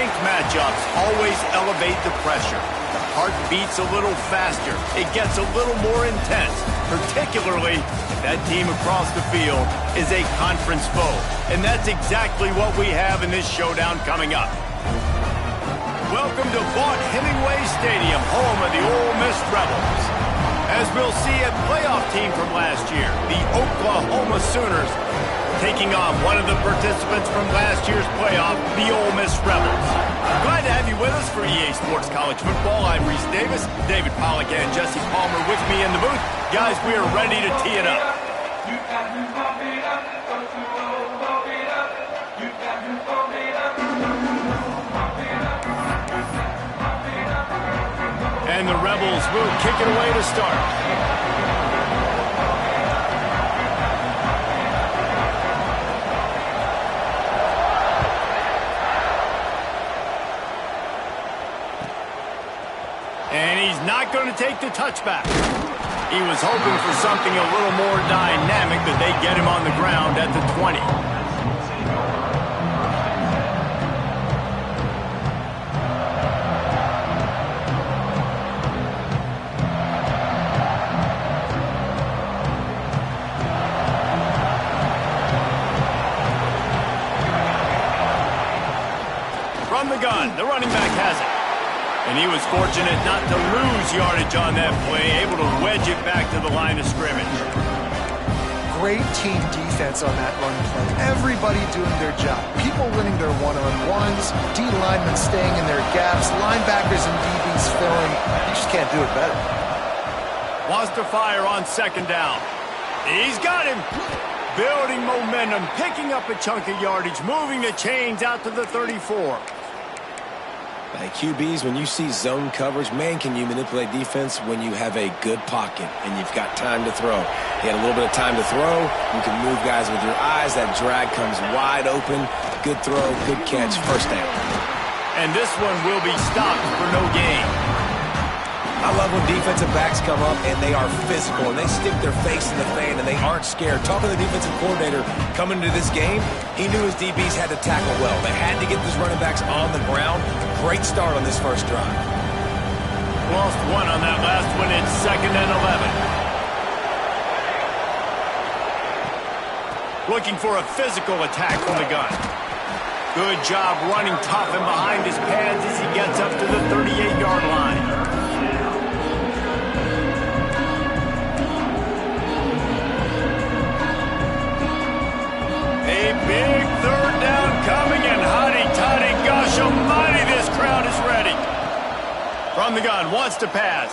ranked matchups always elevate the pressure. The heart beats a little faster. It gets a little more intense, particularly if that team across the field is a conference foe. And that's exactly what we have in this showdown coming up. Welcome to Vaught-Hemingway Stadium, home of the Ole Miss Rebels. As we'll see, a playoff team from last year, the Oklahoma Sooners, taking on one of the participants from last year's playoff, the Ole Miss Rebels. Glad to have you with us for EA Sports College Football. I'm Reese Davis, David Pollack and Jesse Palmer with me in the booth. Guys, we are ready to tee it up. And the Rebels will kick it away to start. And he's not going to take the touchback. He was hoping for something a little more dynamic, but they get him on the ground at the 20. From the gun, the running back has it. And he was fortunate not to lose yardage on that play, able to wedge it back to the line of scrimmage. Great team defense on that run play. Everybody doing their job. People winning their one-on-ones, D-linemen staying in their gaps, linebackers and DBs filling. You just can't do it better. Wants to fire on second down. He's got him. Building momentum, picking up a chunk of yardage, moving the chains out to the 34. Like QBs, when you see zone coverage, man, can you manipulate defense when you have a good pocket and you've got time to throw. He had a little bit of time to throw. You can move guys with your eyes. That drag comes wide open. Good throw, good catch, first down. And this one will be stopped for no gain. I love when defensive backs come up and they are physical and they stick their face in the fan and they aren't scared. Talking to the defensive coordinator coming into this game, he knew his DBs had to tackle well. They had to get these running backs on the ground. Great start on this first drive. Lost one on that last one. It's 2nd and 11. Looking for a physical attack from the gun. Good job running tough and behind his pads as he gets up to the 38-yard line. A big third down coming, and hotty-toddy, gosh almighty, this crowd is ready. From the gun, wants to pass.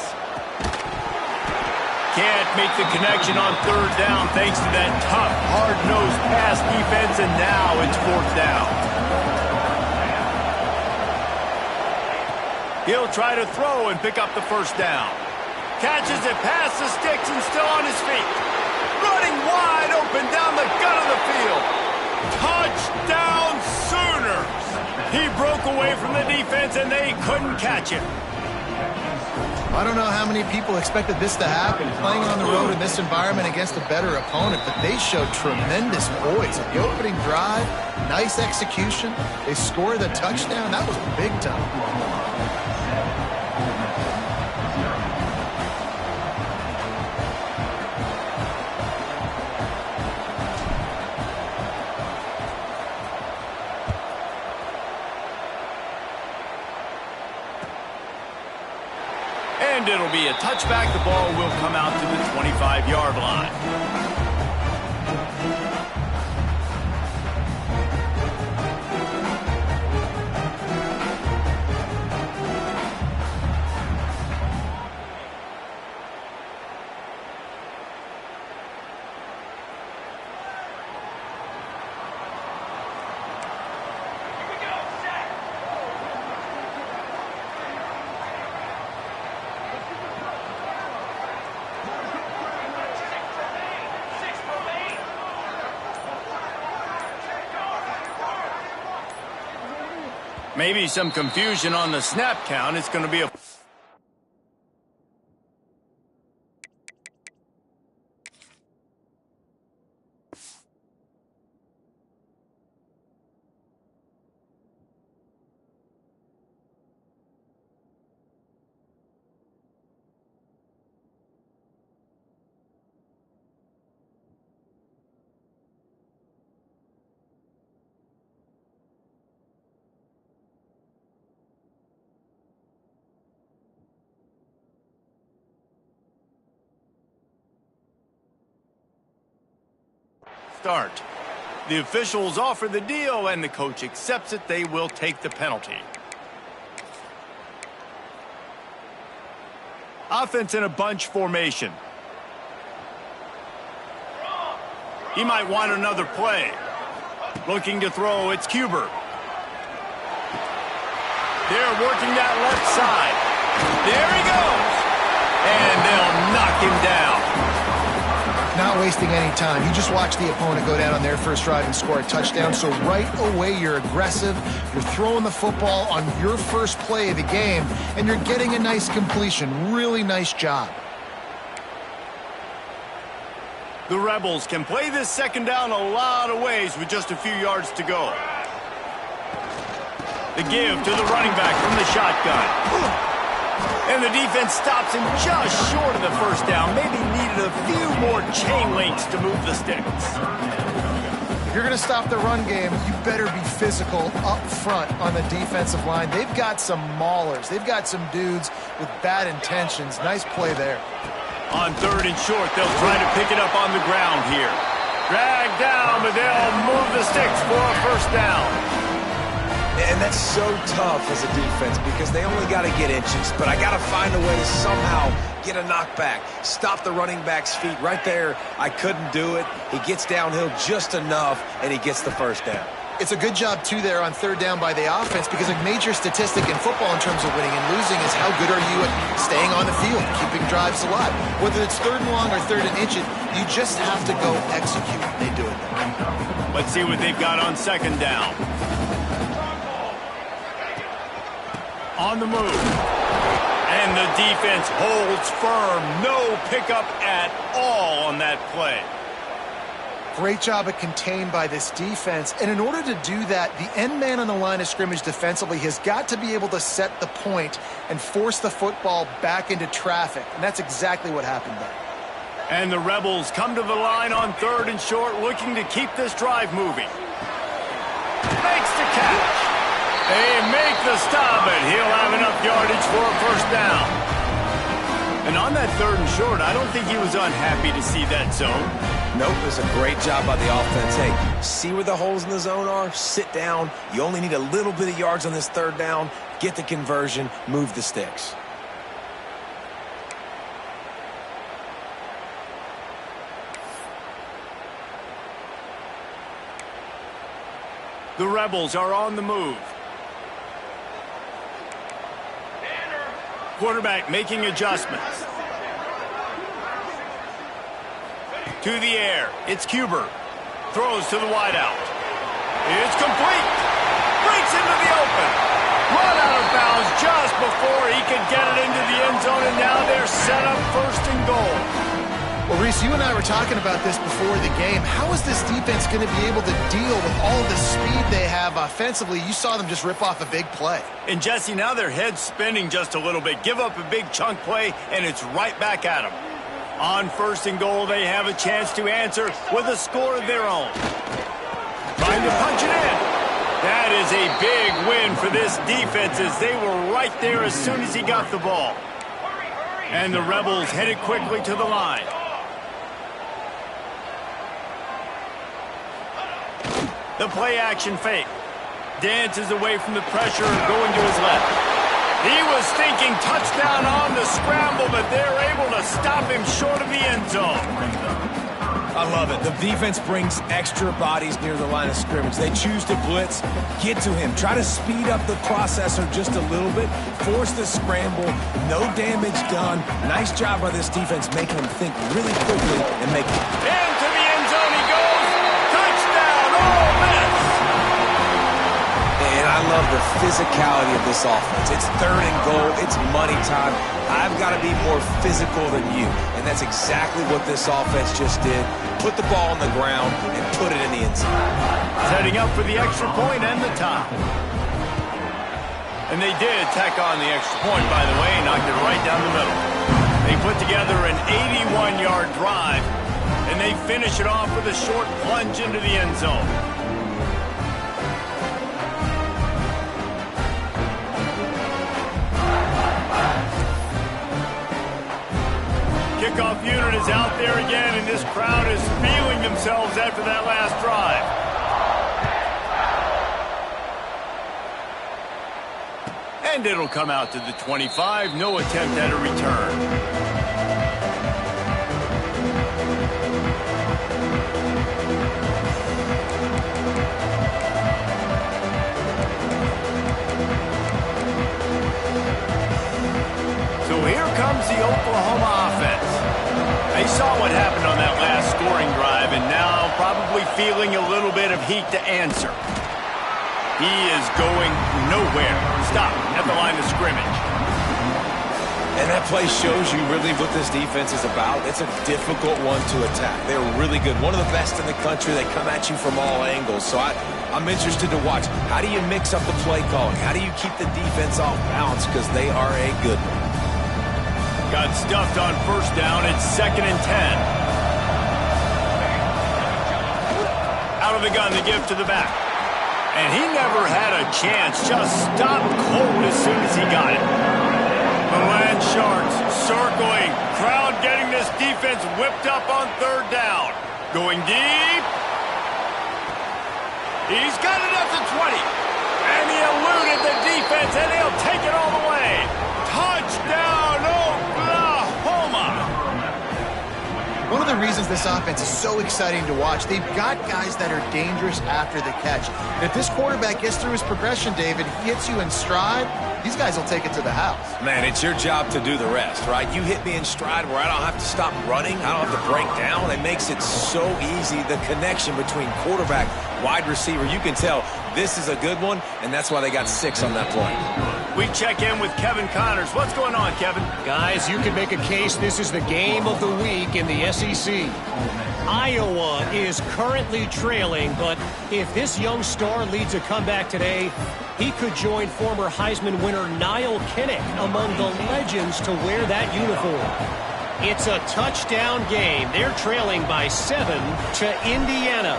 Can't make the connection on third down thanks to that tough, hard-nosed pass defense, and now it's 4th down. He'll try to throw and pick up the first down. Catches it past the sticks and still on his feet. Running wide open down the gut of the field. Touchdown Sooners! He broke away from the defense and they couldn't catch him. I don't know how many people expected this to happen, playing on the road in this environment against a better opponent, but they showed tremendous poise. The opening drive, nice execution. They scored the touchdown. That was big time. And it'll be a touchback. The ball will come out to the 25-yard line. Maybe some confusion on the snap count. It's going to be a... start. The officials offer the deal, and the coach accepts it. They will take the penalty. Offense in a bunch formation. He might want another play. Looking to throw, it's Cuber. They're working that left side. There he goes. And they'll knock him down. Not wasting any time. You just watch the opponent go down on their first drive and score a touchdown. So right away, you're aggressive. You're throwing the football on your first play of the game, and you're getting a nice completion. Really nice job. The Rebels can play this second down a lot of ways with just a few yards to go. The give to the running back from the shotgun. And the defense stops him just short of the first down. Maybe needed a few more chain links to move the sticks. If you're going to stop the run game, you better be physical up front on the defensive line. They've got some maulers. They've got some dudes with bad intentions. Nice play there. On third and short, they'll try to pick it up on the ground here. Drag down, but they'll move the sticks for a first down. And that's so tough as a defense because they only got to get inches. But I got to find a way to somehow get a knockback, stop the running back's feet. Right there, I couldn't do it. He gets downhill just enough, and he gets the first down. It's a good job, too, there on third down by the offense because a major statistic in football in terms of winning and losing is how good are you at staying on the field, keeping drives alive. Whether it's third and long or third and inch, you just have to go execute. They do it. Let's see what they've got on second down. On the move. And the defense holds firm. No pickup at all on that play. Great job at contained by this defense. And in order to do that, the end man on the line of scrimmage defensively has got to be able to set the point and force the football back into traffic. And that's exactly what happened there. And the Rebels come to the line on third and short, looking to keep this drive moving. Makes the catch. They make the stop, and he'll have enough yardage for a first down. And on that third and short, I don't think he was unhappy to see that zone. Nope, it was a great job by the offense. Hey, see where the holes in the zone are? Sit down. You only need a little bit of yards on this third down. Get the conversion. Move the sticks. The Rebels are on the move. Quarterback making adjustments. To the air. It's Cuber. Throws to the wideout. It's complete. Breaks into the open. Run out of bounds just before he could get it into the end zone, and now they're set up first and goal. Well, Reese, you and I were talking about this before the game. How is this defense going to be able to deal with all the speed they have offensively? You saw them just rip off a big play. And, Jesse, now their head's spinning just a little bit. Give up a big chunk play, and it's right back at them. On first and goal, they have a chance to answer with a score of their own. Trying to punch it in. That is a big win for this defense as they were right there as soon as he got the ball. And the Rebels headed quickly to the line. The play-action fake. Dances away from the pressure and going to his left. He was thinking touchdown on the scramble, but they're able to stop him short of the end zone. I love it. The defense brings extra bodies near the line of scrimmage. They choose to blitz, get to him, try to speed up the processor just a little bit, force the scramble, no damage done. Nice job by this defense making him think really quickly and make it. Into the end zone he goes. Touchdown, Ole Miss. And I love the physicality of this offense. It's third and goal. It's money time. I've got to be more physical than you. And that's exactly what this offense just did. Put the ball on the ground and put it in the end zone. Setting up for the extra point and the tie. And they did tack on the extra point, by the way, knocked it right down the middle. They put together an 81-yard drive, and they finish it off with a short plunge into the end zone. Kickoff unit is out there again, and this crowd is feeling themselves themselves after that last drive. And it'll come out to the 25. No attempt at a return. Here comes the Oklahoma offense. They saw what happened on that last scoring drive and now probably feeling a little bit of heat to answer. He is going nowhere. Stop at the line of scrimmage. And that play shows you really what this defense is about. It's a difficult one to attack. They're really good. One of the best in the country. They come at you from all angles. So I'm interested to watch. How do you mix up the play calling? How do you keep the defense off balance? Because they are a good one. Got stuffed on first down. It's 2nd and 10. Out of the gun, the give to the back. And he never had a chance. Just stopped cold as soon as he got it. The Land Sharks circling. Crowd getting this defense whipped up on 3rd down. Going deep. He's got it up to 20. And he eluded the defense, and he'll take it all the way. Touchdown, Oklahoma! One of the reasons this offense is so exciting to watch, they've got guys that are dangerous after the catch. And if this quarterback gets through his progression, David, he hits you in stride, these guys will take it to the house. Man, it's your job to do the rest, right? You hit me in stride where I don't have to stop running. I don't have to break down. It makes it so easy, the connection between quarterback, wide receiver. You can tell this is a good one, and that's why they got 6 on that play. We check in with Kevin Connors. What's going on, Kevin? Guys, you can make a case this is the game of the week in the SEC. Iowa is currently trailing, but if this young star leads a comeback today, he could join former Heisman winner Niall Kinnick among the legends to wear that uniform. It's a touchdown game. They're trailing by 7 to Indiana.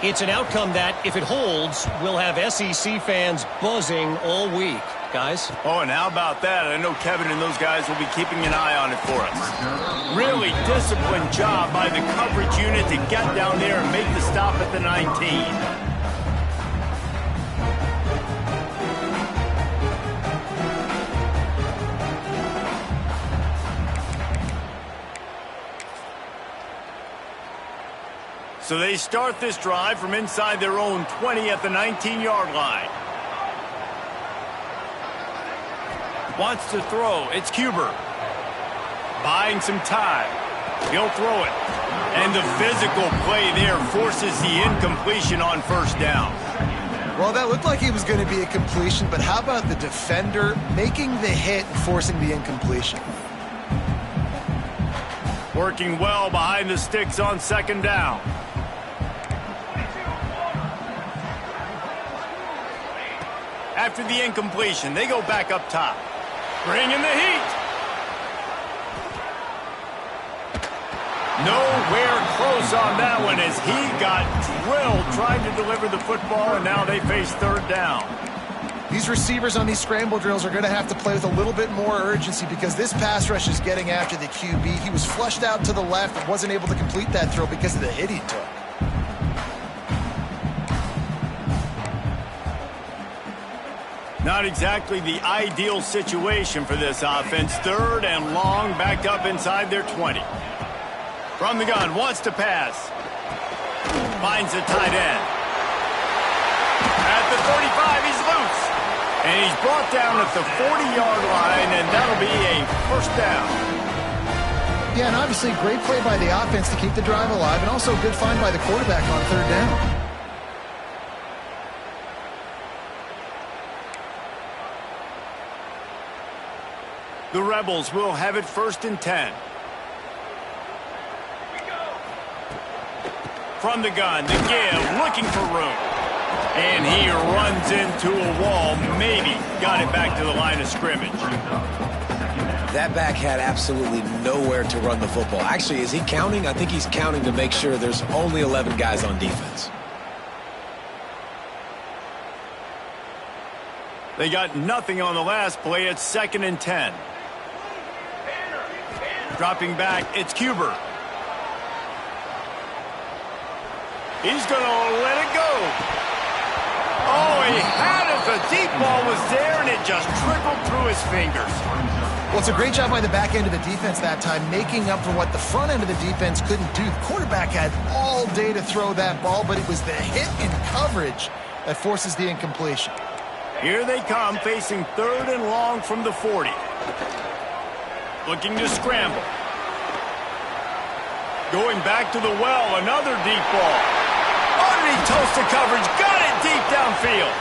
It's an outcome that, if it holds, will have SEC fans buzzing all week. Guys? Oh, and how about that? I know Kevin and those guys will be keeping an eye on it for us. Really disciplined job by the coverage unit to get down there and make the stop at the 19. So they start this drive from inside their own 20 at the 19-yard line. Wants to throw. It's Cuber. Buying some time. He'll throw it. And the physical play there forces the incompletion on 1st down. Well, that looked like it was going to be a completion, but how about the defender making the hit and forcing the incompletion? Working well behind the sticks on 2nd down. After the incompletion, they go back up top. Bring in the heat. Nowhere close on that one as he got drilled trying to deliver the football, and now they face 3rd down. These receivers on these scramble drills are going to have to play with a little bit more urgency because this pass rush is getting after the QB. He was flushed out to the left and wasn't able to complete that throw because of the hit he took. Not exactly the ideal situation for this offense. 3rd and long, backed up inside their 20. From the gun, wants to pass. Finds a tight end. At the 35, he's loose. And he's brought down at the 40-yard line, and that'll be a 1st down. Yeah, and obviously great play by the offense to keep the drive alive, and also a good find by the quarterback on 3rd down. The Rebels will have it 1st and 10. From the gun, the give, looking for room. And he runs into a wall, maybe got it back to the line of scrimmage. That back had absolutely nowhere to run the football. Actually, is he counting? I think he's counting to make sure there's only 11 guys on defense. They got nothing on the last play. It's 2nd and 10. Dropping back, it's Cuber. He's going to let it go. Oh, he had it. The deep ball was there, and it just trickled through his fingers. Well, it's a great job by the back end of the defense that time, making up for what the front end of the defense couldn't do. The quarterback had all day to throw that ball, but it was the hit in coverage that forces the incompletion. Here they come, facing 3rd and long from the 40. Looking to scramble. Going back to the well, another deep ball. Underneath toasted coverage, got it deep downfield.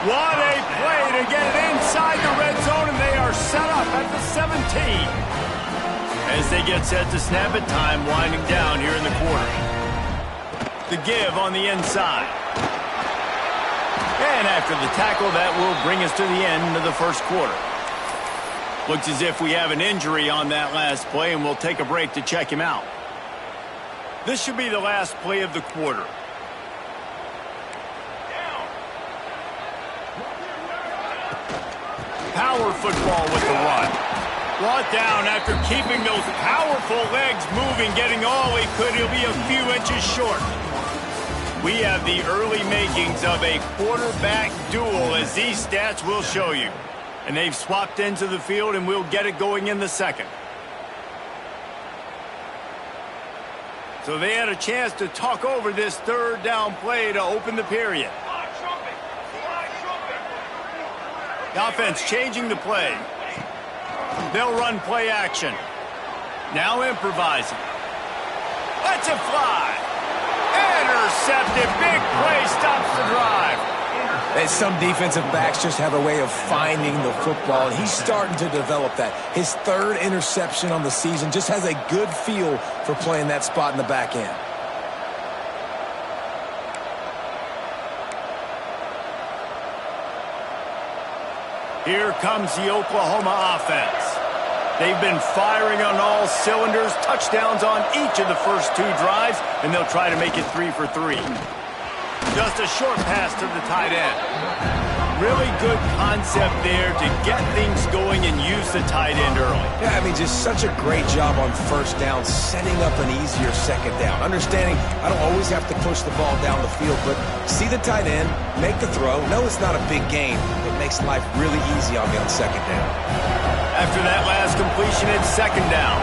What a play to get it inside the red zone, and they are set up at the 17. As they get set to snap it, time winding down here in the quarter. The give on the inside. And after the tackle, that will bring us to the end of the first quarter. Looks as if we have an injury on that last play, and we'll take a break to check him out. This should be the last play of the quarter. Power football with the run. Brought down after keeping those powerful legs moving, getting all he could. He'll be a few inches short. We have the early makings of a quarterback duel, as these stats will show you. And they've swapped into the field, and we'll get it going in the second. So they had a chance to talk over this 3rd down play to open the period. The offense changing the play. They'll run play action. Now improvising. Lets it fly. Intercepted. Big play stops the drive. And some defensive backs just have a way of finding the football, and he's starting to develop that. His 3rd interception on the season, just has a good feel for playing that spot in the back end. Here comes the Oklahoma offense. They've been firing on all cylinders, touchdowns on each of the first 2 drives, and they'll try to make it 3 for 3. Just a short pass to the tight end. Really good concept there to get things going and use the tight end early. Yeah, I mean, just such a great job on first down, setting up an easier second down. Understanding I don't always have to push the ball down the field, but see the tight end, make the throw. No, it's not a big gain, but makes life really easy on me on second down. After that last completion, it's 2nd down.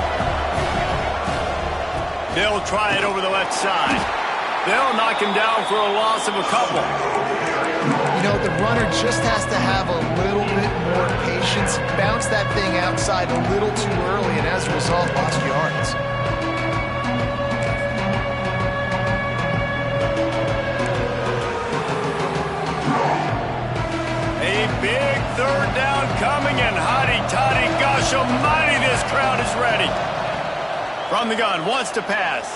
They'll try it over the left side. They'll knock him down for a loss of a couple. You know, the runner just has to have a little bit more patience, bounce that thing outside a little too early, and as a result, lost yards. A big 3rd down coming, and hotty-toddy, gosh almighty, this crowd is ready. From the gun, wants to pass.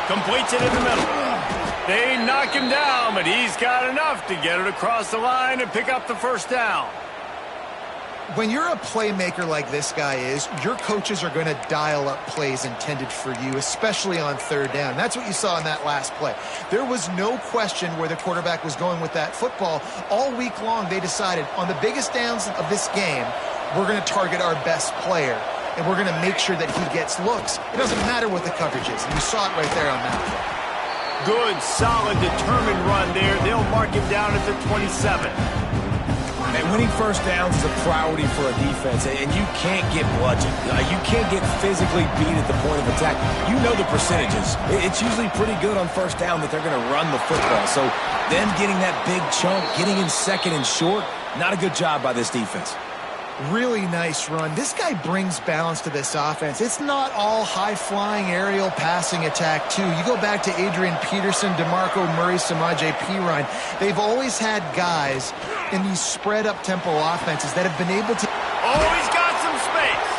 Completes it in the middle. They knock him down, but he's got enough to get it across the line and pick up the 1st down. When you're a playmaker like this guy is, your coaches are going to dial up plays intended for you, especially on 3rd down. That's what you saw in that last play. There was no question where the quarterback was going with that football. All week long, they decided on the biggest downs of this game, we're going to target our best player, and we're going to make sure that he gets looks. It doesn't matter what the coverage is, and you saw it right there on that play. Good, solid, determined run there. They'll mark him down at the 27. And winning first downs is a priority for a defense, and you can't get bludgeoned. You can't get physically beat at the point of attack. You know the percentages. It's usually pretty good on first down that they're going to run the football. So them getting that big chunk, getting in 2nd and short, not a good job by this defense. Really nice run. This guy brings balance to this offense. It's not all high-flying aerial passing attack, too. You go back to Adrian Peterson, DeMarco Murray, Samaje Perine. They've always had guys in these spread-up tempo offenses that have been able to... Oh, he's got some space.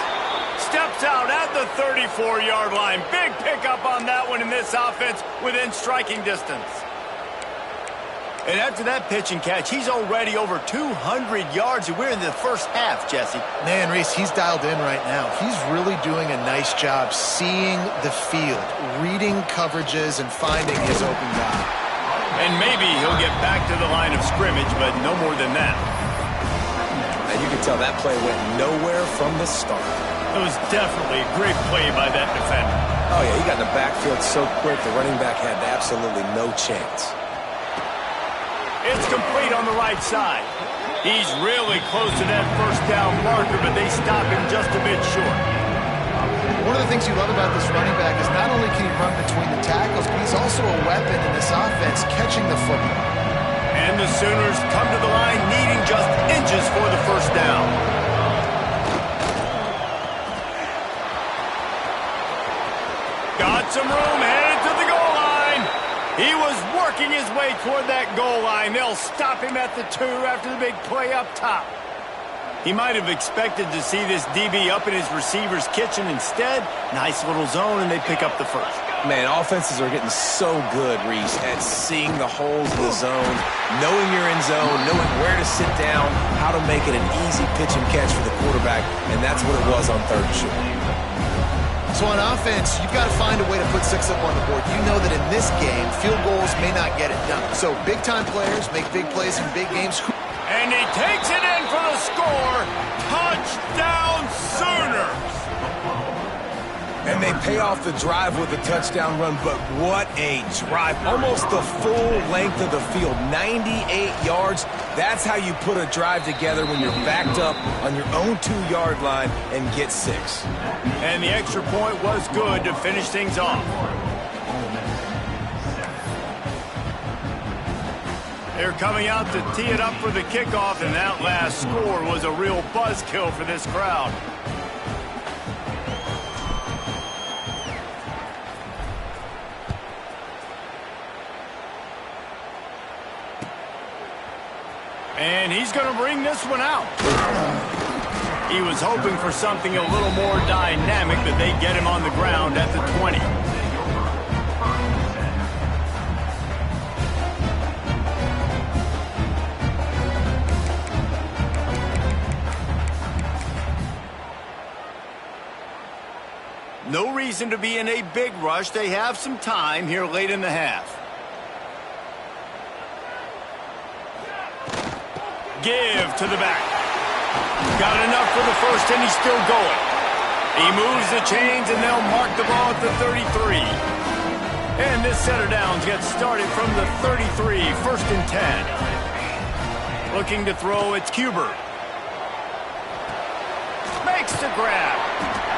Steps out at the 34-yard line. Big pickup on that one in this offense within striking distance. And after that pitch and catch, he's already over 200 yards, and we're in the first half, Jesse. Man, Reese, he's dialed in right now. He's really doing a nice job seeing the field, reading coverages, and finding his open guy. And maybe he'll get back to the line of scrimmage, but no more than that. And you can tell that play went nowhere from the start. That was definitely a great play by that defender. Oh, yeah, he got in the backfield so quick, the running back had absolutely no chance. It's complete on the right side. He's really close to that first down marker, but they stop him just a bit short. One of the things you love about this running back is not only can he run between the tackles, but he's also a weapon in this offense catching the football. And the Sooners come to the line needing just inches for the first down. Got some room, headed to the goal line. He was working his way toward that goal line. They'll stop him at the 2 after the big play up top. He might have expected to see this DB up in his receiver's kitchen. Instead, nice little zone, and they pick up the first. Man, offenses are getting so good, Reese, at seeing the holes in the zone, knowing you're in zone, knowing where to sit down, how to make it an easy pitch and catch for the quarterback, and that's what it was on 3rd and short. So on offense, you've got to find a way to put 6 up on the board. You know that in this game, field goals may not get it done. So big-time players make big plays in big games. And he takes it in for the score. Touchdown, Sooners! And they pay off the drive with a touchdown run, but what a drive. Almost the full length of the field, 98 yards. That's how you put a drive together when you're backed up on your own 2-yard line and get 6. And the extra point was good to finish things off. They're coming out to tee it up for the kickoff, and that last score was a real buzzkill for this crowd. And he's going to bring this one out. He was hoping for something a little more dynamic, but they get him on the ground at the 20. No reason to be in a big rush. They have some time here late in the half. Give to the back. Got enough for the first, and he's still going. He moves the chains, and they'll mark the ball at the 33. And this set of downs gets started from the 33, 1st and 10. Looking to throw, it's Cuber. Makes the grab.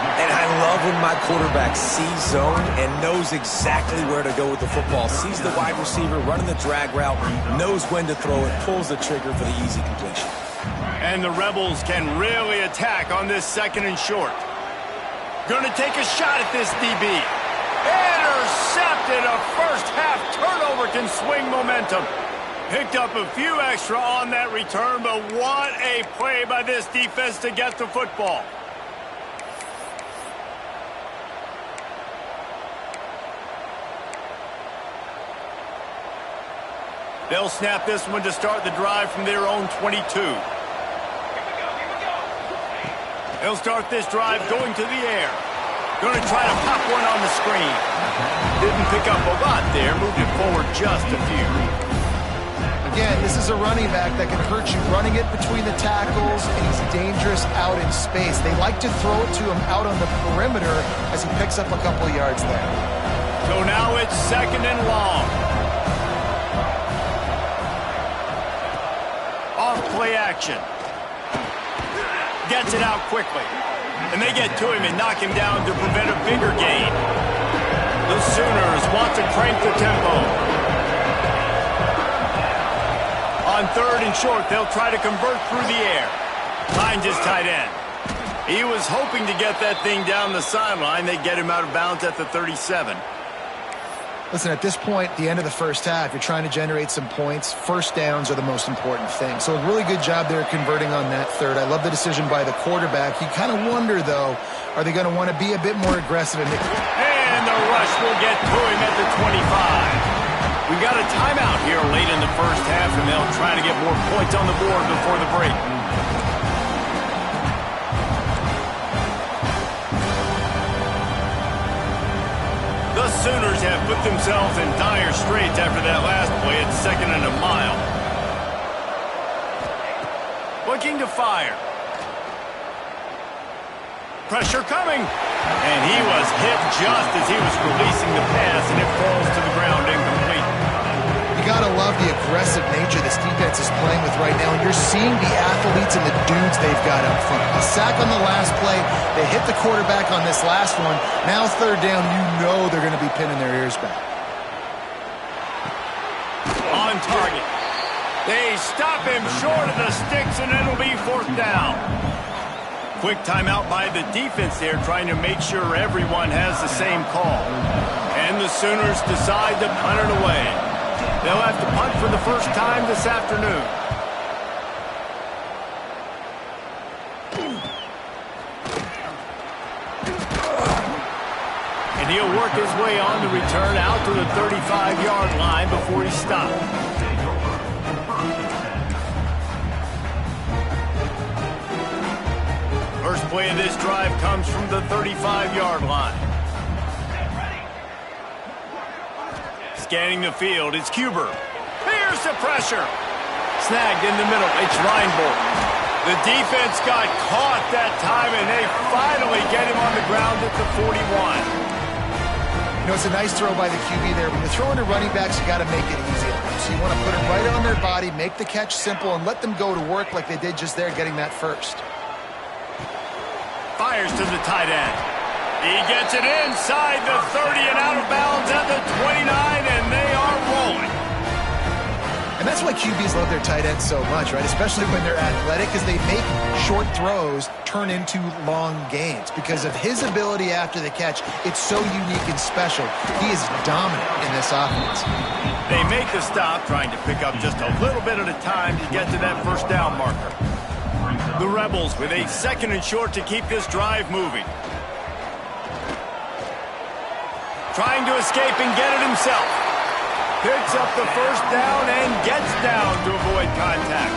And I love when my quarterback sees zone and knows exactly where to go with the football. Sees the wide receiver running the drag route, knows when to throw it, pulls the trigger for the easy completion. And the Rebels can really attack on this 2nd and short. Going to take a shot at this DB. Intercepted. A first-half turnover can swing momentum. Picked up a few extra on that return, but what a play by this defense to get the football. They'll snap this one to start the drive from their own 22. They'll start this drive going to the air. Going to try to pop one on the screen. Didn't pick up a lot there. Moved it forward just a few. Again, this is a running back that can hurt you running it between the tackles, and he's dangerous out in space. They like to throw it to him out on the perimeter as he picks up a couple of yards there. So now it's 2nd and long. Off-play action. Gets it out quickly. And they get to him and knock him down to prevent a bigger gain. The Sooners want to crank the tempo. On 3rd and short, they'll try to convert through the air. Finds his tight end. He was hoping to get that thing down the sideline. They get him out of bounds at the 37. Listen, at this point, the end of the first half, you're trying to generate some points. First downs are the most important thing. So a really good job there converting on that 3rd. I love the decision by the quarterback. You kind of wonder, though, are they going to want to be a bit more aggressive? And the rush will get to him at the 25. We've got a timeout here late in the first half, and they'll try to get more points on the board before the break. The Sooners have put themselves in dire straits after that last play at 2nd and a mile. Looking to fire. Pressure coming. And he was hit just as he was releasing the pass, and it falls to the ground incomplete. You got to love the aggressive nature this defense is playing with right now, and you're seeing the athletes and the dudes they've got up front. A sack on the last play. They hit the quarterback on this last one. Now third down, you know they're going to be pinning their ears back. On target. They stop him short of the sticks, and it'll be fourth down. Quick timeout by the defense there, trying to make sure everyone has the same call. And the Sooners decide to punt it away. They'll have to punt for the first time this afternoon. And he'll work his way on the return out to the 35-yard line before he stopped. First play of this drive comes from the 35-yard line. Scanning the field, it's Cuber. Here's the pressure. Snagged in the middle, it's Reinborg. The defense got caught that time, and they finally get him on the ground at the 41. You know, it's a nice throw by the QB there. When you're throwing to running backs, you got to make it easy on them. So you want to put it right on their body, make the catch simple, and let them go to work like they did just there, getting that first. Fires to the tight end. He gets it inside the 30 and out of bounds at the 29, and they are rolling. And that's why QBs love their tight ends so much, right? Especially when they're athletic, because they make short throws turn into long gains. Because of his ability after the catch, it's so unique and special. He is dominant in this offense. They make the stop, trying to pick up just a little bit at a time to get to that first down marker. The Rebels with a second and short to keep this drive moving. Trying to escape and get it himself. Picks up the first down and gets down to avoid contact.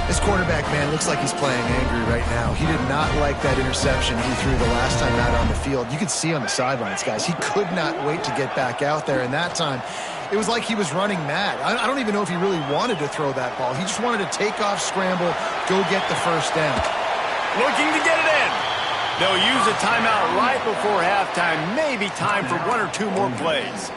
This quarterback, man, looks like he's playing angry right now. He did not like that interception he threw the last time out on the field. You could see on the sidelines, guys, he could not wait to get back out there. And that time, it was like he was running mad. I don't even know if he really wanted to throw that ball. He just wanted to take off, scramble, go get the first down. Looking to get it in. They'll use a timeout right before halftime. Maybe time for one or two more plays.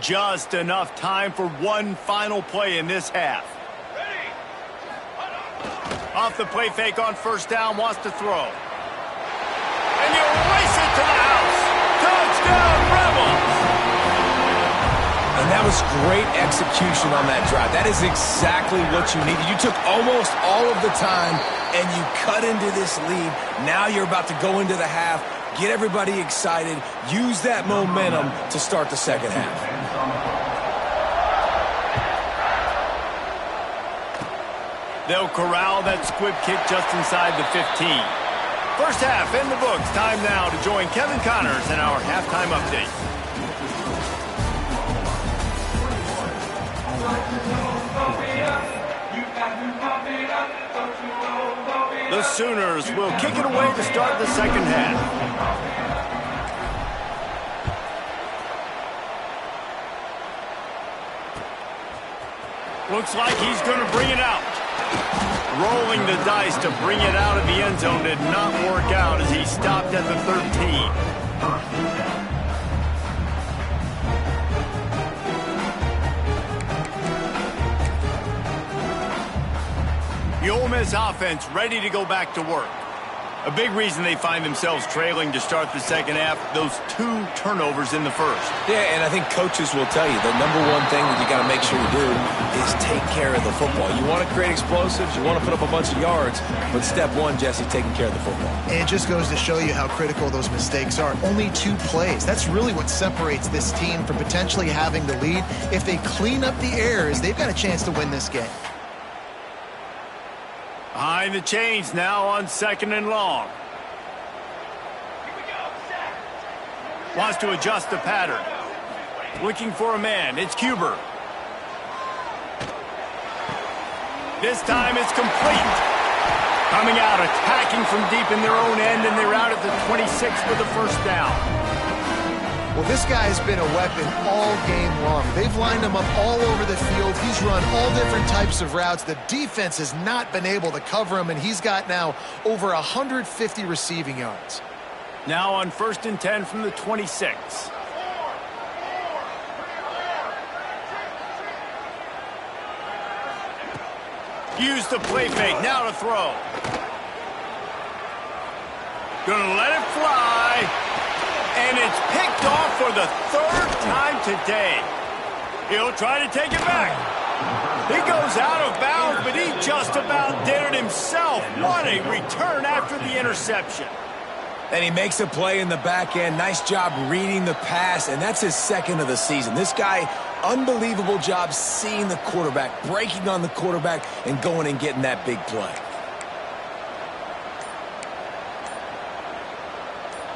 Just enough time for one final play in this half. Off the play fake on first down, wants to throw. And you race it to the house. Touchdown, Rebels! And that was great execution on that drive. That is exactly what you needed. You took almost all of the time, and you cut into this lead. Now you're about to go into the half, get everybody excited, use that momentum to start the second half. They'll corral that squib kick just inside the 15. First half in the books. Time now to join Kevin Connors in our halftime update. The Sooners will kick it away to start the second half. Looks like he's going to bring it out. Rolling the dice to bring it out of the end zone did not work out as he stopped at the 13. The Ole Miss offense ready to go back to work. A big reason they find themselves trailing to start the second half, those two turnovers in the first. Yeah, and I think coaches will tell you the number one thing that you got to make sure you do is take care of the football. You want to create explosives, you want to put up a bunch of yards, but step one, Jesse, taking care of the football. And it just goes to show you how critical those mistakes are. Only 2 plays. That's really what separates this team from potentially having the lead. If they clean up the errors, they've got a chance to win this game. Behind the chains now on second and long. Wants to adjust the pattern. Looking for a man. It's Cuber. This time it's complete. Coming out, attacking from deep in their own end, and they're out at the 26 for the first down. Well, this guy has been a weapon all game long. They've lined him up all over the field. He's run all different types of routes. The defense has not been able to cover him, and he's got now over 150 receiving yards. Now on 1st and 10 from the 26. Use the play fake. Now to throw. Gonna let it fly. And it's picked off for the 3rd time today. He'll try to take it back. He goes out of bounds, but he just about did it himself. What a return after the interception. And he makes a play in the back end. Nice job reading the pass, and that's his 2nd of the season. This guy, unbelievable job seeing the quarterback, breaking on the quarterback, and going and getting that big play.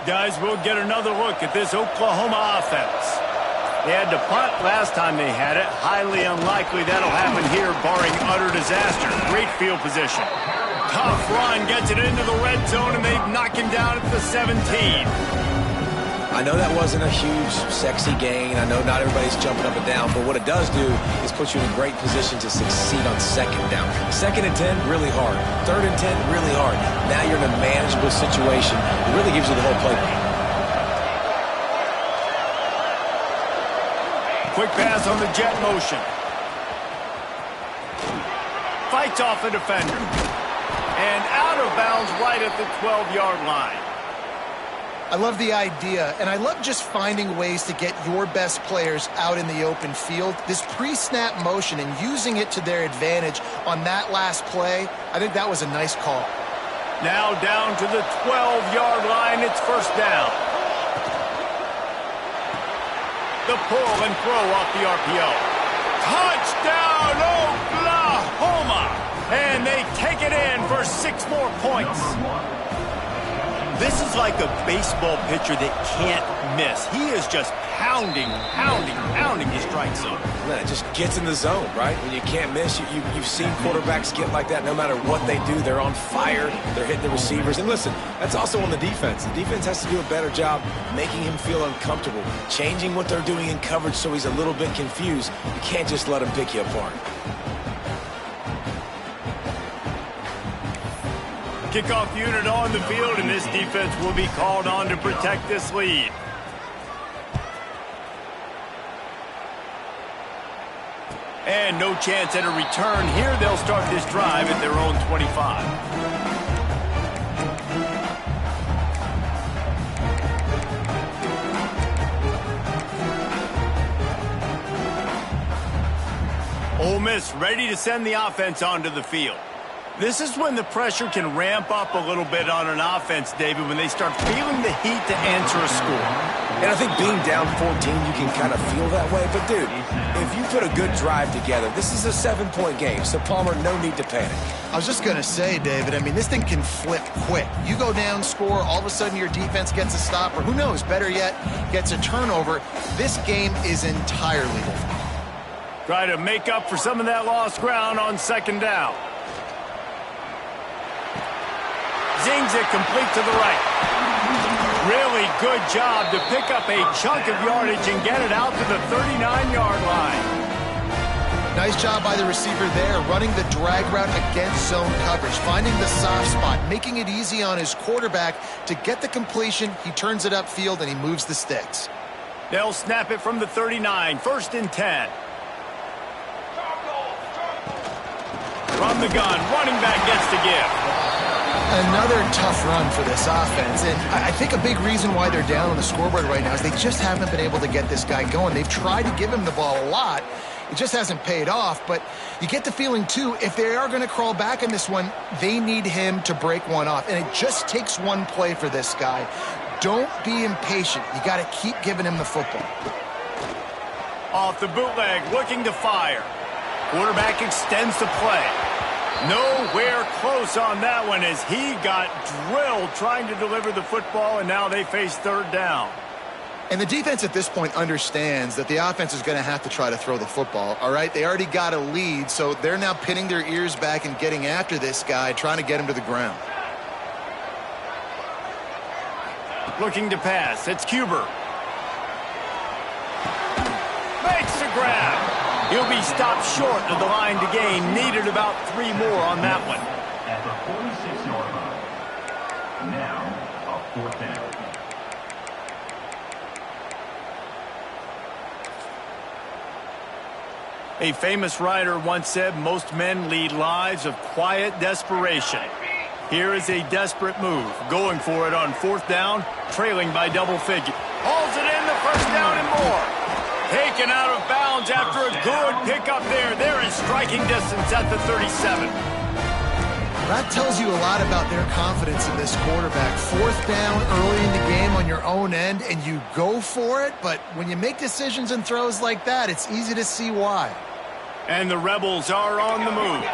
Guys, we'll get another look at this Oklahoma offense. They had to punt last time they had it. Highly unlikely that'll happen here, barring utter disaster. Great field position. Tough run, gets it into the red zone, and they knock him down at the 17. I know that wasn't a huge, sexy gain. I know not everybody's jumping up and down, but what it does do is put you in a great position to succeed on 2nd down. 2nd and 10, really hard. 3rd and 10, really hard. Now you're in a manageable situation. It really gives you the whole playbook. Quick pass on the jet motion. Fights off a defender. And out of bounds right at the 12-yard line. I love the idea, and I love just finding ways to get your best players out in the open field. This pre-snap motion and using it to their advantage on that last play, I think that was a nice call. Now down to the 12-yard line, it's 1st down. The pull and throw off the RPO. Touchdown, Oklahoma! And they take it in for 6 more points. This is like a baseball pitcher that can't miss. He is just pounding the strike zone. Man, it just gets in the zone, right? When you can't miss, you've seen quarterbacks get like that no matter what they do. They're on fire. They're hitting the receivers. And listen, that's also on the defense. The defense has to do a better job making him feel uncomfortable, changing what they're doing in coverage so he's a little bit confused. You can't just let him pick you apart. Kickoff unit on the field, and this defense will be called on to protect this lead. And no chance at a return here. They'll start this drive at their own 25. Ole Miss ready to send the offense onto the field. This is when the pressure can ramp up a little bit on an offense, David, when they start feeling the heat to answer a score. And I think being down 14, you can kind of feel that way. But, dude, if you put a good drive together, this is a 7-point game. So, Palmer, no need to panic. I was just going to say, David, I mean, this thing can flip quick. You go down, score, all of a sudden your defense gets a stop, or who knows, better yet, gets a turnover. This game is entirely different. Try to make up for some of that lost ground on 2nd down. Zings it complete to the right. Really good job to pick up a chunk of yardage and get it out to the 39-yard line. Nice job by the receiver there, running the drag route against zone coverage, finding the soft spot, making it easy on his quarterback to get the completion. He turns it upfield, and he moves the sticks. They'll snap it from the 39, 1st and 10. From the gun, running back gets to give. Another tough run for this offense, and I think a big reason why they're down on the scoreboard right now is they just haven't been able to get this guy going. They've tried to give him the ball a lot. It just hasn't paid off, but you get the feeling, too, if they are going to crawl back in this one, they need him to break one off, and it just takes one play for this guy. Don't be impatient. You got to keep giving him the football. Off the bootleg, looking to fire. Quarterback extends the play. Nowhere close on that one as he got drilled trying to deliver the football, and now they face 3rd down. And the defense at this point understands that the offense is going to have to try to throw the football, all right? They already got a lead, so they're now pinning their ears back and getting after this guy, trying to get him to the ground. Looking to pass. It's Cuber. grab. He'll be stopped short of the line to gain. Needed about 3 more on that one. At the 46-yard line. Now, a 4th down. A famous writer once said most men lead lives of quiet desperation. Here is a desperate move, going for it on 4th down, trailing by double figures. Hauls it in, the 1st down and more. Taken out of bounds after a good pickup there. They're in striking distance at the 37. That tells you a lot about their confidence in this quarterback. 4th down early in the game on your own end, and you go for it, but when you make decisions and throws like that, it's easy to see why. And the Rebels are on the move.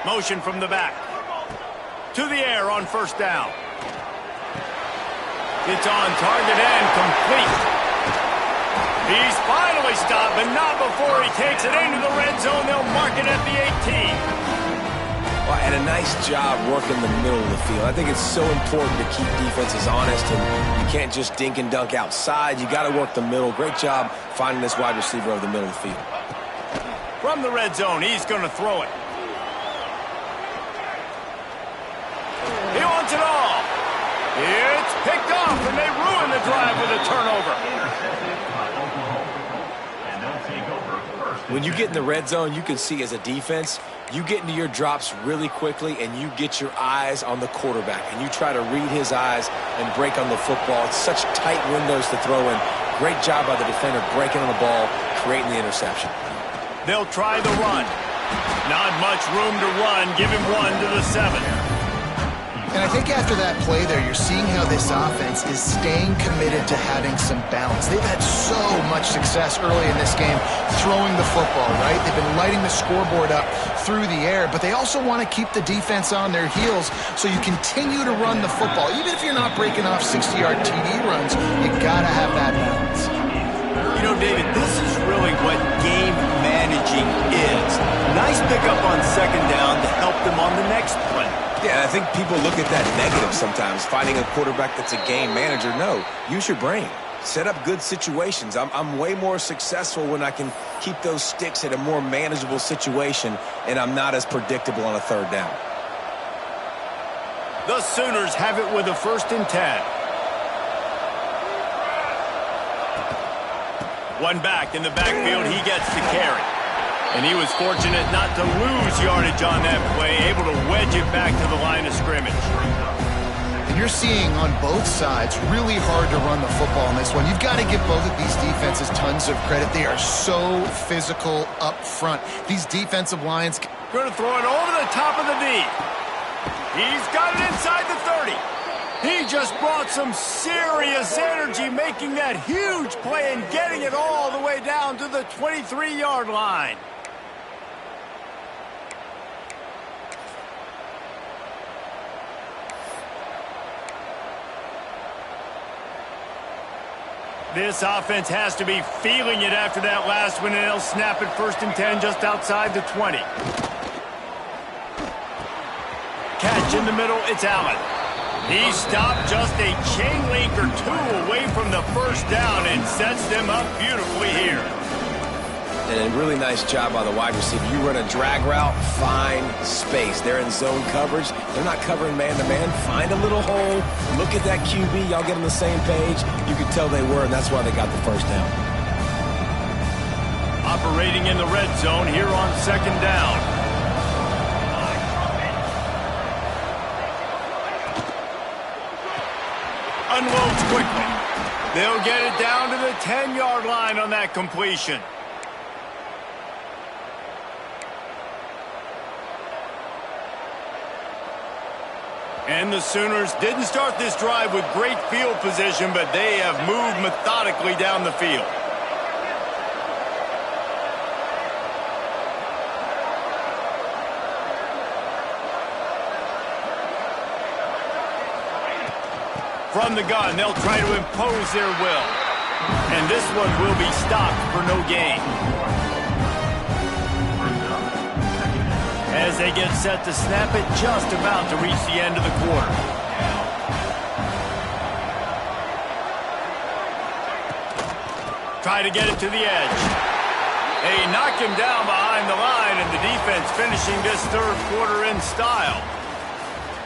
Motion from the back. To the air on 1st down. It's on target and complete. He's finally stopped, but not before he takes it into the red zone. They'll mark it at the 18. Well, and a nice job working the middle of the field. I think it's so important to keep defenses honest, and you can't just dink and dunk outside. You got to work the middle. Great job finding this wide receiver over the middle of the field. From the red zone, he's going to throw it. He wants it all. It's picked off, and they ruin the drive with a turnover. When you get in the red zone, you can see as a defense, you get into your drops really quickly and you get your eyes on the quarterback and you try to read his eyes and break on the football. It's such tight windows to throw in. Great job by the defender breaking on the ball, creating the interception. They'll try the run. Not much room to run. Give him 1 to the 7. And I think after that play there, you're seeing how this offense is staying committed to having some balance. They've had so much success early in this game throwing the football, right? They've been lighting the scoreboard up through the air, but they also want to keep the defense on their heels, so you continue to run the football. Even if you're not breaking off 60-yard TD runs, you got to have that balance. You know, David, this is really what game managing is. Nice pickup on 2nd down to help them on the next play. Yeah, I think people look at that negative sometimes, finding a quarterback that's a game manager. No, use your brain. Set up good situations. I'm way more successful when I can keep those sticks at a more manageable situation, and I'm not as predictable on a 3rd down. The Sooners have it with a 1st and 10. One back in the backfield, he gets the carry. And he was fortunate not to lose yardage on that play, able to wedge it back to the line of scrimmage. And you're seeing on both sides really hard to run the football in this one. You've got to give both of these defenses tons of credit. They are so physical up front. These defensive lines... Going to throw it over the top of the knee. He's got it inside the 30. He just brought some serious energy, making that huge play and getting it all the way down to the 23-yard line. This offense has to be feeling it after that last one, and they'll snap it 1st and 10 just outside the 20. Catch in the middle, it's Allen. He stopped just a chain link or 2 away from the 1st down and sets them up beautifully here. And a really nice job by the wide receiver. You run a drag route, find space. They're in zone coverage. They're not covering man-to-man. Find a little hole. Look at that QB. Y'all get on the same page. You could tell they were, and that's why they got the 1st down. Operating in the red zone here on 2nd down. Unloads quickly. They'll get it down to the 10-yard line on that completion. And the Sooners didn't start this drive with great field position, but they have moved methodically down the field. From the gun, they'll try to impose their will. And this one will be stopped for no gain. As they get set to snap it, just about to reach the end of the quarter. Try to get it to the edge. They knock him down behind the line, and the defense finishing this third quarter in style.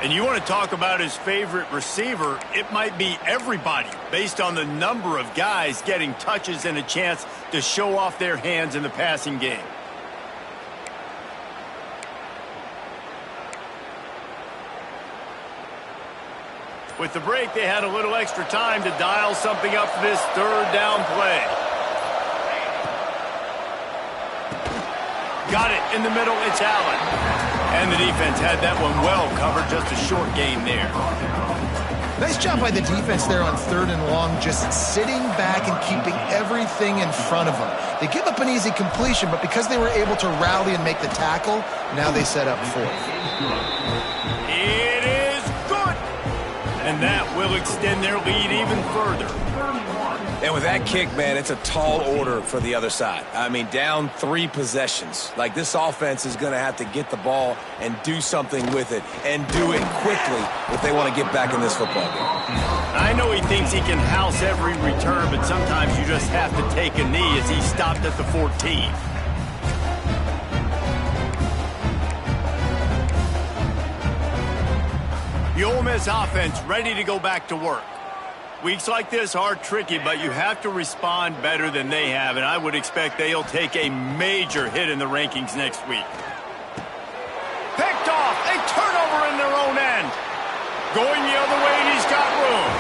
And you want to talk about his favorite receiver, it might be everybody, based on the number of guys getting touches and a chance to show off their hands in the passing game. With the break, they had a little extra time to dial something up for this third down play. Got it in the middle, it's Allen. And the defense had that one well covered, just a short gain there. Nice job by the defense there on 3rd and long, just sitting back and keeping everything in front of them. They give up an easy completion, but because they were able to rally and make the tackle, now they set up 4th. It is good! And that will extend their lead even further. And with that kick, man, it's a tall order for the other side. I mean, down 3 possessions. Like, this offense is going to have to get the ball and do something with it, and do it quickly if they want to get back in this football game. I know he thinks he can house every return, but sometimes you just have to take a knee as he stopped at the 14. The Ole Miss offense ready to go back to work. Weeks like this are tricky, but you have to respond better than they have, and I would expect they'll take a major hit in the rankings next week. Picked off, a turnover in their own end. Going the other way, and he's got room.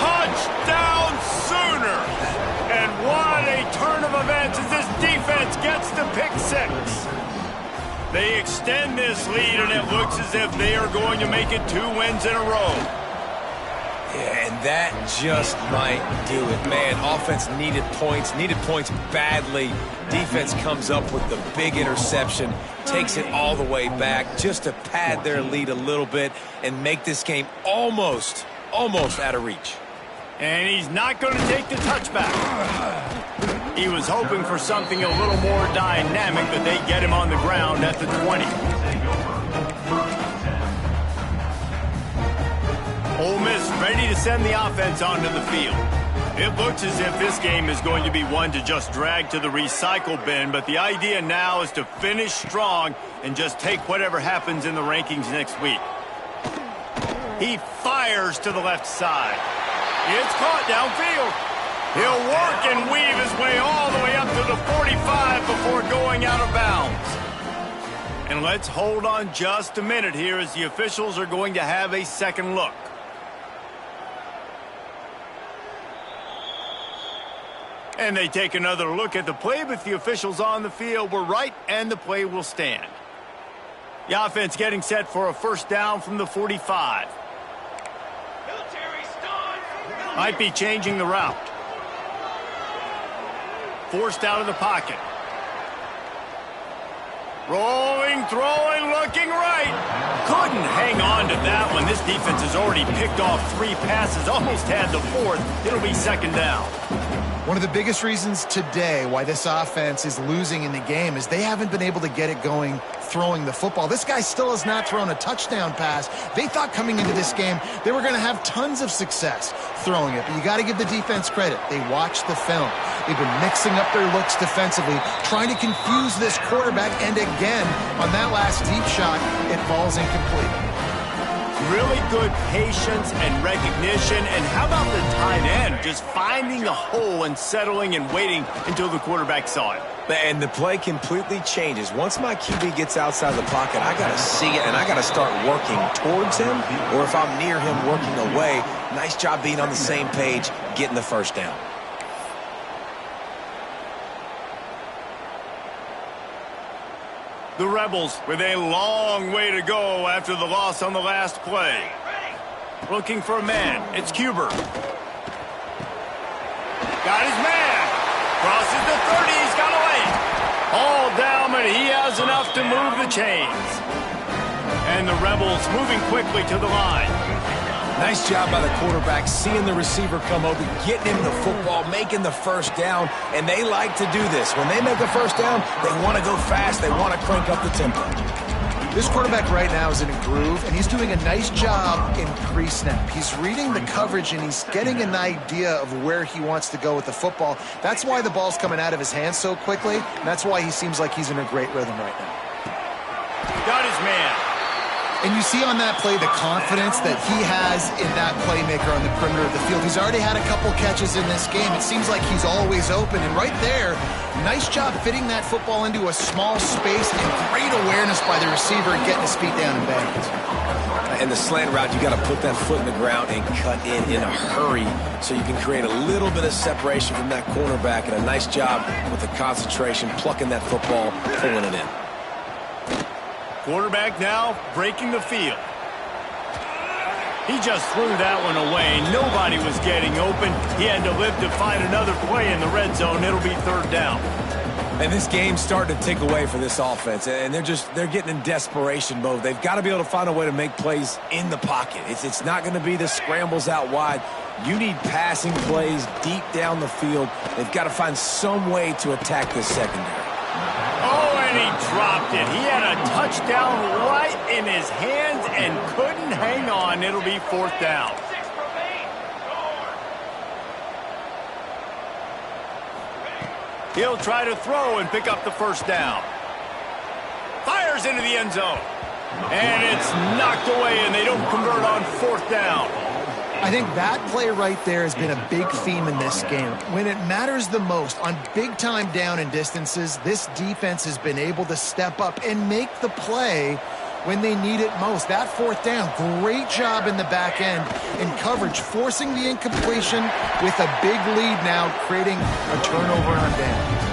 Touchdown Sooners! And what a turn of events as this defense gets to pick 6. They extend this lead, and it looks as if they are going to make it 2 wins in a row. Yeah, and that just might do it, man. Offense needed points badly. Defense comes up with the big interception, takes it all the way back just to pad their lead a little bit and make this game almost out of reach. And he's not going to take the touchback. He was hoping for something a little more dynamic, but they get him on the ground at the 20. Ole Miss ready to send the offense onto the field. It looks as if this game is going to be one to just drag to the recycle bin, but the idea now is to finish strong and just take whatever happens in the rankings next week. He fires to the left side. It's caught downfield. He'll work and weave his way all the way up to the 45 before going out of bounds. And let's hold on just a minute here as the officials are going to have a second look. And they take another look at the play, but the officials on the field were right, and the play will stand. The offense getting set for a first down from the 45. Might be changing the route. Forced out of the pocket. Rolling, throwing, looking right. Couldn't hang on to that one. This defense has already picked off 3 passes, almost had the 4th. It'll be second down. One of the biggest reasons today why this offense is losing in the game is they haven't been able to get it going throwing the football. This guy still has not thrown a touchdown pass. They thought coming into this game they were going to have tons of success throwing it, but you got to give the defense credit. They watched the film. They've been mixing up their looks defensively, trying to confuse this quarterback, and again, on that last deep shot, it falls incomplete. Really good patience and recognition. And how about the tight end just finding the hole and settling and waiting until the quarterback saw it? And the play completely changes. Once my QB gets outside the pocket, I got to see it, and I got to start working towards him, or if I'm near him, working away. Nice job being on the same page, getting the first down. The Rebels with a long way to go after the loss on the last play. Looking for a man. It's Cuber. Got his man. Crosses the 30. He's got away. All down, but he has enough to move the chains. And the Rebels moving quickly to the line. Nice job by the quarterback, seeing the receiver come open, getting him the football, making the first down, and they like to do this. When they make a first down, they want to go fast, they want to crank up the tempo. This quarterback right now is in a groove, and he's doing a nice job in pre-snap. He's reading the coverage, and he's getting an idea of where he wants to go with the football. That's why the ball's coming out of his hands so quickly, and that's why he seems like he's in a great rhythm right now. Got his man. And you see on that play the confidence that he has in that playmaker on the perimeter of the field. He's already had a couple catches in this game. It seems like he's always open. And right there, nice job fitting that football into a small space and great awareness by the receiver and getting his feet down in bounds. And the slant route, you got to put that foot in the ground and cut in a hurry so you can create a little bit of separation from that cornerback. And a nice job with the concentration, plucking that football, pulling it in. Quarterback now breaking the field. He just threw that one away. Nobody was getting open. He had to live to find another play in the red zone. It'll be third down. And this game's starting to tick away for this offense, and they're getting in desperation mode. They've got to be able to find a way to make plays in the pocket. It's not going to be the scrambles out wide. You need passing plays deep down the field. They've got to find some way to attack this secondary. Oh, and he dropped it. He had a touchdown right in his hands and couldn't hang on. It'll be fourth down. He'll try to throw and pick up the first down. Fires into the end zone. And it's knocked away, and they don't convert on fourth down. I think that play right there has been a big theme in this game. When it matters the most, on big-time down and distances, this defense has been able to step up and make the play when they need it most. That fourth down, great job in the back end in coverage, forcing the incompletion with a big lead now, creating a turnover on down.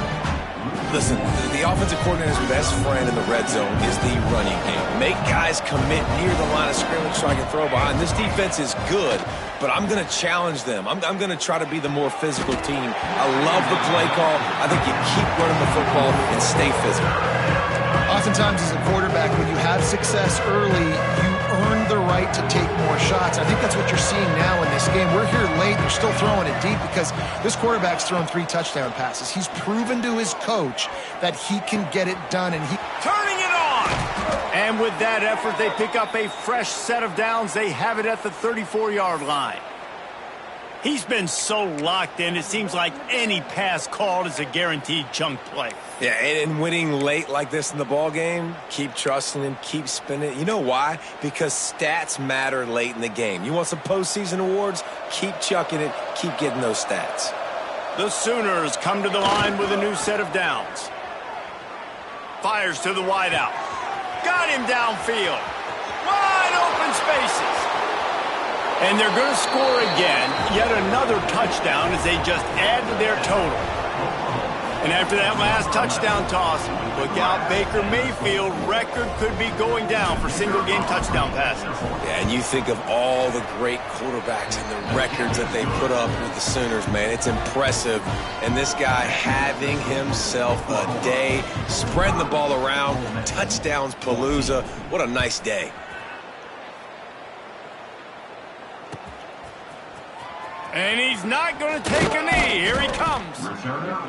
Listen, the offensive coordinator's best friend in the red zone is the running game. Make guys commit near the line of scrimmage so I can throw behind. This defense is good, but I'm going to challenge them. I'm going to try to be the more physical team. I love the play call. I think you keep running the football and stay physical. Oftentimes as a quarterback, when you have success early, you earn the right to take more shots. I think that's what you're seeing now in this game. We're here late, they're still throwing it deep because this quarterback's thrown 3 touchdown passes. He's proven to his coach that he can get it done, and he... Turning it on! And with that effort, they pick up a fresh set of downs. They have it at the 34-yard line. He's been so locked in, it seems like any pass called is a guaranteed chunk play. Yeah, and winning late like this in the ball game, keep trusting him, keep spinning. You know why? Because stats matter late in the game. You want some postseason awards? Keep chucking it, keep getting those stats. The Sooners come to the line with a new set of downs. Fires to the wideout. Got him downfield. Wide open spaces. And they're going to score again. Yet another touchdown as they just add to their total. And after that last touchdown toss, look out, Baker Mayfield record could be going down for single-game touchdown passes. Yeah, and you think of all the great quarterbacks and the records that they put up with the Sooners, man. It's impressive. And this guy having himself a day, spreading the ball around, touchdowns palooza. What a nice day. And he's not going to take a knee. Here he comes.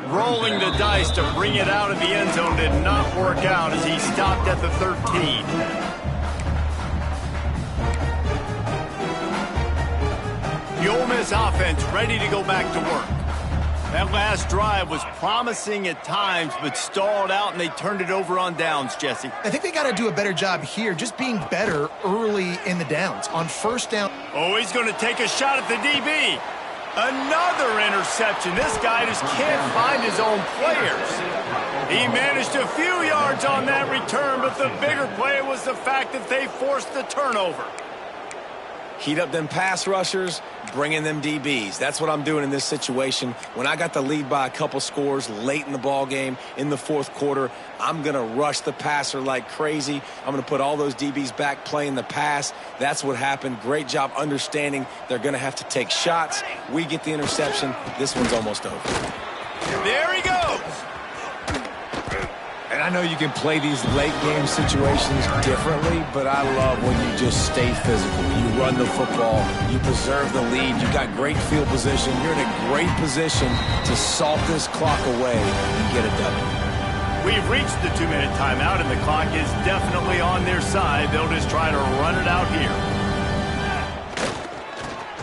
Rolling the dice to bring it out of the end zone did not work out as he stopped at the 13. The Ole Miss offense ready to go back to work. That last drive was promising at times, but stalled out, and they turned it over on downs, Jesse. I think they got to do a better job here, just being better early in the downs. On first down. Oh, he's going to take a shot at the DB. Another interception. This guy just can't find his own players. He managed a few yards on that return, but the bigger play was the fact that they forced the turnover. Heat up them pass rushers, bring in them DBs. That's what I'm doing in this situation. When I got the lead by a couple scores late in the ball game in the fourth quarter, I'm going to rush the passer like crazy. I'm going to put all those DBs back playing the pass. That's what happened. Great job understanding they're going to have to take shots. We get the interception. This one's almost over. There he goes. And I know you can play these late game situations differently, but I love when you just stay physical. You run the football, you preserve the lead, you got great field position, you're in a great position to salt this clock away and get it done. We've reached the 2-minute timeout, and the clock is definitely on their side. They'll just try to run it out here.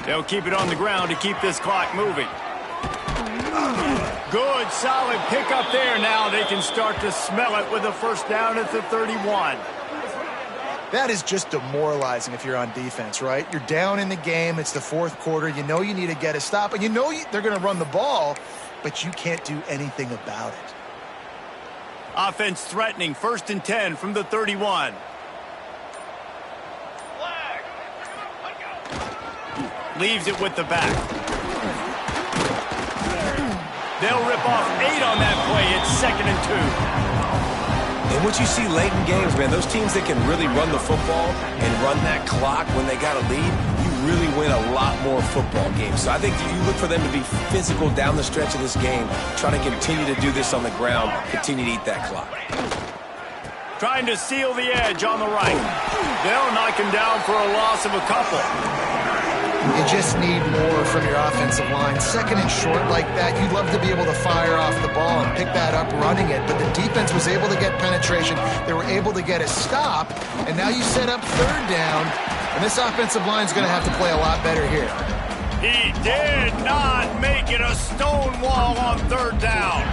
They'll keep it on the ground to keep this clock moving. Good, solid pickup there. Now they can start to smell it with a first down at the 31. That is just demoralizing if you're on defense, right? You're down in the game. It's the fourth quarter. You know you need to get a stop, and you know they're going to run the ball, but you can't do anything about it. Offense threatening, 1st and 10 from the 31. Leaves it with the back. They'll rip off 8 on that play. It's 2nd and 2. And what you see late in games, man, those teams that can really run the football and run that clock when they got a lead, you really win a lot more football games. So I think you look for them to be physical down the stretch of this game, try to continue to do this on the ground, continue to eat that clock. Trying to seal the edge on the right. They'll knock him down for a loss of a couple. You just need more from your offensive line. 2nd and short like that, you'd love to be able to fire off the ball and pick that up running it, but the defense was able to get penetration. They were able to get a stop, and now you set up 3rd down, and this offensive line is going to have to play a lot better here. He did not make it a stone wall on 3rd down.